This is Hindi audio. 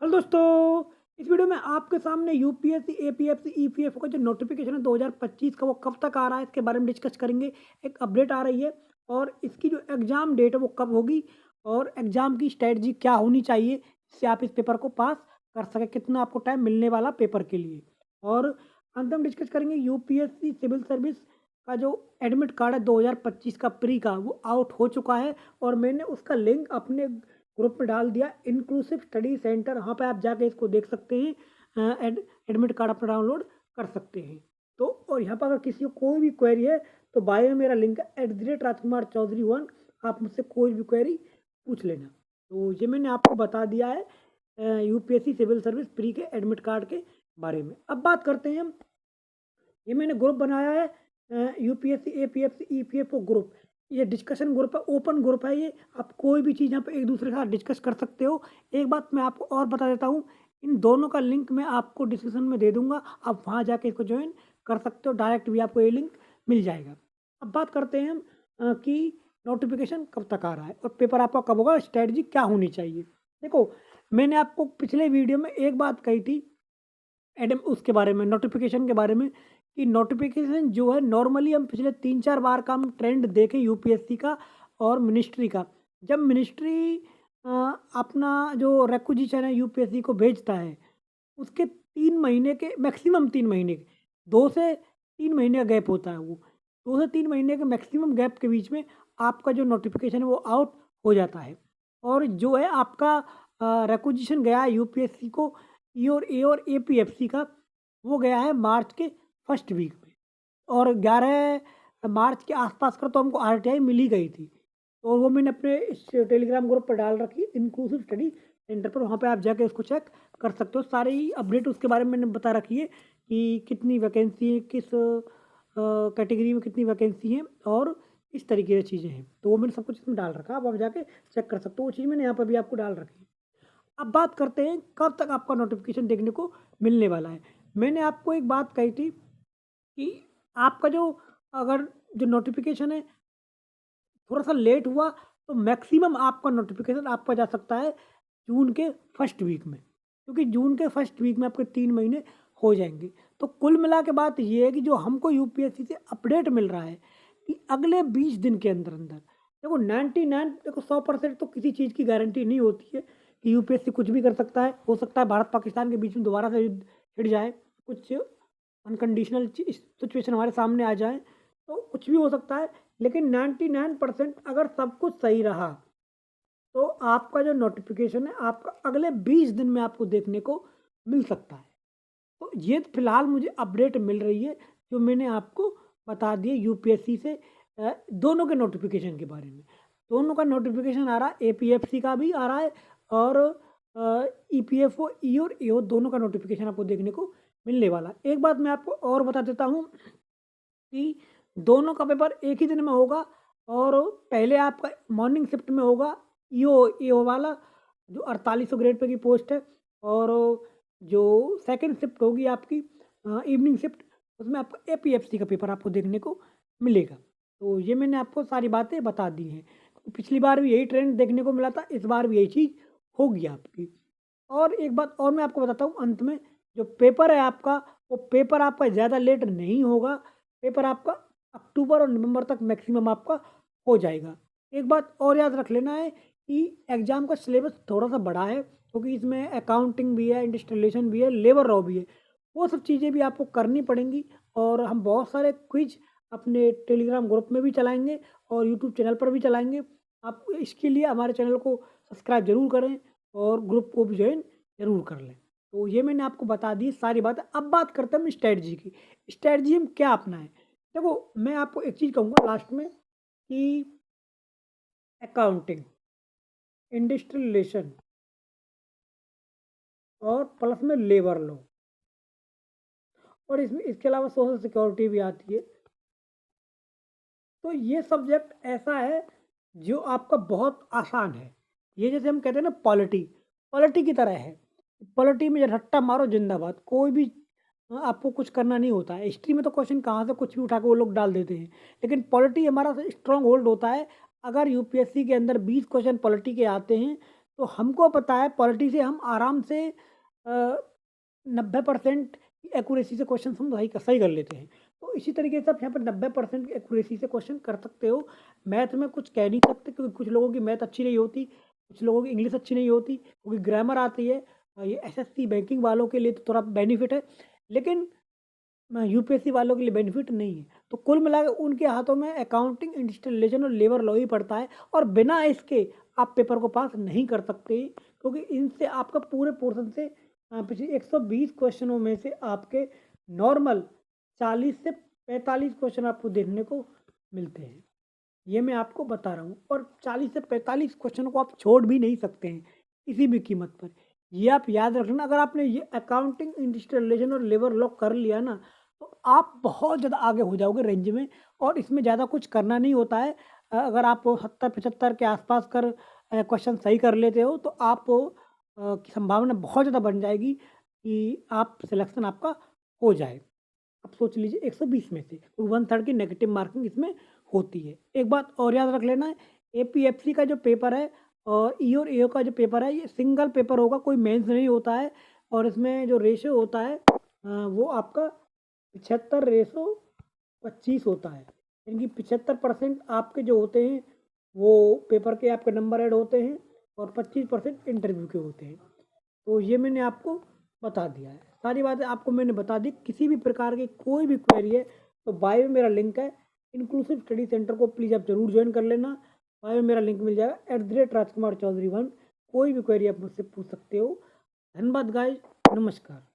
हेलो दोस्तों, इस वीडियो में आपके सामने यूपीएससी, एपीएफसी, ईपीएफओ का जो नोटिफिकेशन है 2025 का वो कब तक आ रहा है इसके बारे में डिस्कस करेंगे। एक अपडेट आ रही है और इसकी जो एग्ज़ाम डेट है वो कब होगी और एग्ज़ाम की स्ट्रेटजी क्या होनी चाहिए जिससे आप इस पेपर को पास कर सकें, कितना आपको टाइम मिलने वाला पेपर के लिए। और अंत में डिस्कस करेंगे यूपीएससी सिविल सर्विस का जो एडमिट कार्ड है 2025 का प्री का वो आउट हो चुका है और मैंने उसका लिंक अपने ग्रुप में डाल दिया। इंक्लूसिव स्टडी सेंटर, वहाँ पे आप जाके इसको देख सकते हैं। एडमिट कार्ड अपना डाउनलोड कर सकते हैं। तो और यहाँ पर अगर किसी को कोई भी क्वेरी है तो बायो में मेरा लिंक है @राजकुमार चौधरी 1। आप मुझसे कोई भी क्वेरी पूछ लेना। तो ये मैंने आपको बता दिया है यूपीएससी सिविल सर्विस प्री के एडमिट कार्ड के बारे में। अब बात करते हैं हम, ये मैंने ग्रुप बनाया है यूपीएससी, एपीएफसी, ईपीएफओ ग्रुप। ये डिस्कशन ग्रुप है, ओपन ग्रुप है ये। आप कोई भी चीज़ यहाँ पे एक दूसरे के साथ डिस्कस कर सकते हो। एक बात मैं आपको और बता देता हूँ, इन दोनों का लिंक मैं आपको डिस्क्रिप्शन में दे दूँगा। आप वहाँ जाके इसको ज्वाइन कर सकते हो, डायरेक्ट भी आपको ये लिंक मिल जाएगा। अब बात करते हैं हम कि नोटिफिकेशन कब तक आ रहा है और पेपर आपका कब होगा, स्ट्रैटेजी क्या होनी चाहिए। देखो, मैंने आपको पिछले वीडियो में एक बात कही थी एडम उसके बारे में, नोटिफिकेशन के बारे में, कि नोटिफिकेशन जो है नॉर्मली हम पिछले 3-4 बार का हम ट्रेंड देखें यूपीएससी का और मिनिस्ट्री का। जब मिनिस्ट्री अपना जो रिक्विजिशन है यूपीएससी को भेजता है, उसके 3 महीने के मैक्सिमम 3 महीने के 2 से 3 महीने का गैप होता है वो। 2 से 3 महीने के मैक्सिमम गैप के बीच में आपका जो नोटिफिकेशन है वो आउट हो जाता है। और जो है आपका रिक्विजिशन गया है यूपीएससी को और एपीएफसी का, वो गया है मार्च के फर्स्ट वीक में। और 11 मार्च के आसपास का तो हमको आरटीआई मिल ही गई थी। तो वो मैंने अपने इस टेलीग्राम ग्रुप पर डाल रखी है, इंक्लूसिव स्टडी सेंटर पर। वहाँ पे आप जाके उसको चेक कर सकते हो। सारी अपडेट उसके बारे में मैंने बता रखी है कि कितनी वैकेंसी है, किस कैटेगरी में कितनी वैकेंसी है और इस तरीके से चीज़ें हैं। तो वो मैंने सब कुछ इसमें डाल रखा है, अब आप जाके चेक कर सकते हो। वो चीज़ मैंने यहाँ पर भी आपको डाल रखी है। अब बात करते हैं कब तक आपका नोटिफिकेशन देखने को मिलने वाला है। मैंने आपको एक बात कही थी कि आपका जो अगर जो नोटिफिकेशन है थोड़ा-सा लेट हुआ तो मैक्सिमम आपका नोटिफिकेशन आपका जा सकता है जून के फर्स्ट वीक में। क्योंकि जून के फर्स्ट वीक में आपके 3 महीने हो जाएँगे। तो कुल मिला के बात ये है कि जो हमको यूपीएससी से अपडेट मिल रहा है कि अगले 20 दिन के अंदर-अंदर, देखो 99 देखो 100% तो किसी चीज़ की गारंटी नहीं होती है कि यूपीएससी कुछ भी कर सकता है। हो सकता है भारत-पाकिस्तान के बीच में दोबारा से युद्ध छिड़ जाए, कुछ अनकंडीशनल सिचुएशन हमारे सामने आ जाए, तो कुछ भी हो सकता है। लेकिन 99% अगर सब कुछ सही रहा, तो आपका जो नोटिफ़िकेशन है, आपका अगले 20 दिन में आपको देखने को मिल सकता है। तो ये फिलहाल मुझे अपडेट मिल रही है, जो मैंने आपको बता दी है यूपीएससी से दोनों के नोटिफ़िकेशन के बारे में। दोनों का नोटिफ़िकेशन आ रहा है, एपीएफसी का भी आ रहा है और ईपीएफओ, ई और एओ दोनों का नोटिफ़िकेशन आपको देखने को मिलने वाला है। एक बात मैं आपको और बता देता हूँ कि दोनों का पेपर एक ही दिन में होगा और पहले आपका मॉर्निंग शिफ्ट में होगा ईओ वाला, जो 4800 ग्रेड पे की पोस्ट है। और जो सेकंड शिफ्ट होगी आपकी इवनिंग शिफ्ट, उसमें आपको एपीएफसी का पेपर आपको देखने को मिलेगा। तो ये मैंने आपको सारी बातें बता दी हैं। पिछली बार भी यही ट्रेंड देखने को मिला था, इस बार भी यही चीज़ होगी आपकी। और एक बात और मैं आपको बताता हूँ अंत में, जो पेपर है आपका, वो पेपर आपका ज़्यादा लेट नहीं होगा। पेपर आपका अक्टूबर और नवंबर तक मैक्सिमम आपका हो जाएगा। एक बात और याद रख लेना है कि एग्ज़ाम का सिलेबस थोड़ा-सा बड़ा है, क्योंकि इसमें अकाउंटिंग भी है, इंडस्ट्रियल रिलेशन भी है, लेबर लॉ भी है। वो सब चीज़ें भी आपको करनी पड़ेंगी और हम बहुत सारे क्विज़ अपने टेलीग्राम ग्रुप में भी चलाएँगे और यूट्यूब चैनल पर भी चलाएँगे। आप इसके लिए हमारे चैनल को सब्सक्राइब ज़रूर करें और ग्रुप को भी जॉइन ज़रूर कर लें। तो ये मैंने आपको बता दी सारी बातें। अब बात करते हैं हम स्ट्रैटेजी की। स्ट्रैटेजी हम क्या अपनाएँ? देखो, मैं आपको एक चीज़ कहूँगा लास्ट में कि अकाउंटिंग, इंडस्ट्रियल रिलेशन और प्लस में लेबर लॉ और इसमें इसके अलावा सोशल सिक्योरिटी भी आती है। तो ये सब्जेक्ट ऐसा है जो आपका बहुत आसान है। ये जैसे हम कहते हैं ना पॉलिटी, पॉलिटी की तरह है। पॉलिटी में रट्टा मारो ज़िंदाबाद, कोई भी आपको कुछ करना नहीं होता है। हिस्ट्री में तो क्वेश्चन कहाँ से कुछ भी उठा के वो लोग डाल देते हैं। लेकिन पॉलिटी हमारा स्ट्रॉन्ग होल्ड होता है। अगर यूपीएससी के अंदर 20 क्वेश्चन पॉलिटी के आते हैं, तो हमको पता है पॉलिटी से हम आराम से 90% एक्यूरेसी से क्वेश्चन हम सही कर लेते हैं। तो इसी तरीके से आप यहाँ पर 90% एक्यूरेसी से क्वेश्चन कर सकते हो। मैथ में कुछ कह नहीं सकते क्योंकि कुछ लोगों की मैथ अच्छी नहीं होती, कुछ लोगों की इंग्लिश अच्छी नहीं होती, क्योंकि ग्रामर आती है। ये एसएससी बैंकिंग वालों के लिए तो थोड़ा बेनिफिट है, लेकिन यूपीएससी वालों के लिए बेनिफिट नहीं है। तो कुल मिला के उनके हाथों में अकाउंटिंग, इंडस्ट्रियलाइजेशन और लेबर लॉ ही पड़ता है, और बिना इसके आप पेपर को पास नहीं कर सकते, क्योंकि इनसे आपका पूरे पोर्शन से पिछले 120 क्वेश्चनों में से आपके नॉर्मल 40 से 45 क्वेश्चन आपको देखने को मिलते हैं। ये मैं आपको बता रहा हूँ, और 40 से 45 क्वेश्चनों को आप छोड़ भी नहीं सकते हैं किसी भी कीमत पर। ये आप याद रखना, अगर आपने ये अकाउंटिंग, इंडस्ट्रियलाइजेशन और लेबर लॉ कर लिया ना, तो आप बहुत ज़्यादा आगे हो जाओगे रेंज में, और इसमें ज़्यादा कुछ करना नहीं होता है। अगर आप 70-75 के आसपास कर क्वेश्चन सही कर लेते हो, तो आप की संभावना बहुत ज़्यादा बन जाएगी कि आप सिलेक्शन आपका हो जाए। अब सोच लीजिए 120 में से तो 1/3 की नेगेटिव मार्किंग इसमें होती है। एक बात और याद रख लेना है, एपीएफसी का जो पेपर है और ई और एओ का जो पेपर है, ये सिंगल पेपर होगा, कोई मेंस नहीं होता है, और इसमें जो रेशियो होता है वो आपका 75:25 होता है। यानी कि 75% आपके जो होते हैं वो पेपर के आपके नंबर ऐड होते हैं, और 25% इंटरव्यू के होते हैं। तो ये मैंने आपको बता दिया है, सारी बातें आपको मैंने बता दी। किसी भी प्रकार की कोई भी क्वेरी है तो बायो में मेरा लिंक है, इंक्लूसिव स्टडी सेंटर को प्लीज़ आप ज़रूर ज्वाइन कर लेना। बायो में मेरा लिंक मिल जाएगा @राजकुमार चौधरी 1। कोई भी क्वेरी आप मुझसे पूछ सकते हो। धन्यवाद गाइज, नमस्कार।